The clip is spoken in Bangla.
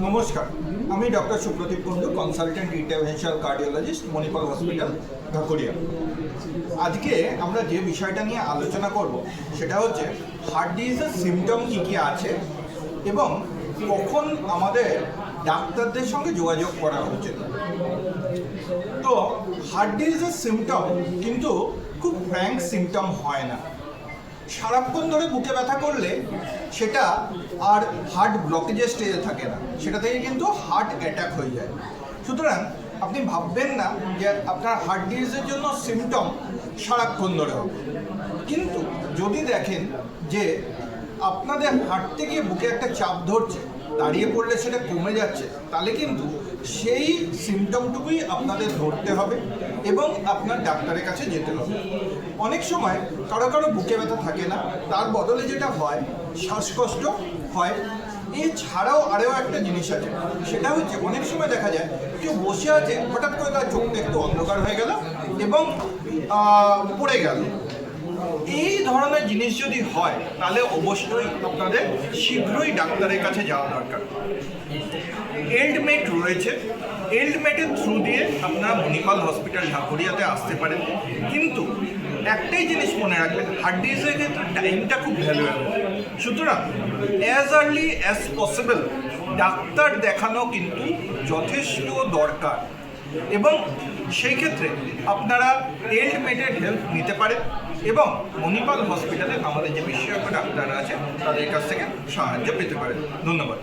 নমস্কার, আমি doctor Supradip Kundu, consultant interventional cardiologist, Manipal hospital, Dhakuria. আজকে আমরা যে বিষয়টা নিয়ে আলোচনা করব সেটা হচ্ছে হার্ট ডিজিজের সিমটম কী কী আছে এবং কখন আমাদের ডাক্তারদের সঙ্গে যোগাযোগ করা উচিত। তো হার্ট ডিজিজের সিমটম কিন্তু খুব ফ্র্যাঙ্ক সিমটম হয় না। সারাক্ষণ ধরে বুকে ব্যথা করলে সেটা আর হার্ট ব্লকেজের স্টেজে থাকে না, সেটা থেকে কিন্তু হার্ট অ্যাটাক হয়ে যায়। সুতরাং আপনি ভাববেন না যে আপনার হার্ট ডিজিজের জন্য সিমটম সারাক্ষণ ধরে হবে। কিন্তু যদি দেখেন যে আপনাদের হাঁটতে গিয়ে বুকে একটা চাপ ধরছে, দাঁড়িয়ে পড়লে সেটা কমে যাচ্ছে, তাহলে কিন্তু সেই সিমটমটুকুই আপনাদের ধরতে হবে এবং আপনার ডাক্তারের কাছে যেতে হবে। অনেক সময় কারো কারো বুকে ব্যথা থাকে না, তার বদলে যেটা হয় শ্বাসকষ্ট হয়। এছাড়াও আরও একটা জিনিস আছে, সেটা হচ্ছে অনেক সময় দেখা যায় কেউ বসে আছে, হঠাৎ করে তার চোখটা একটু অন্ধকার হয়ে গেল এবং পড়ে গেল। এই ধরনের জিনিস যদি হয় তাহলে অবশ্যই আপনাদের শীঘ্রই ডাক্তারের কাছে যাওয়া দরকার। এল্ডমেট রয়েছে, এল্ডমেটের থ্রু দিয়ে আপনারা মণিপাল হসপিটাল ঢাকুরিয়াতে আসতে পারেন। কিন্তু একটাই জিনিস মনে রাখবেন, হার্ট ডিজিজের ক্ষেত্রে টাইমটা খুব ভ্যালুয়েবল। সুতরাং as early as possible doctor দেখানো কিন্তু যথেষ্ট দরকার এবং সেই ক্ষেত্রে আপনারা এল্ডমেটের হেল্প নিতে পারেন এবং মণিপাল হসপিটালে আমাদের যে বিশেষজ্ঞ ডাক্তার আছে তাদের কাছ থেকে সাহায্য পেতে পারেন। ধন্যবাদ।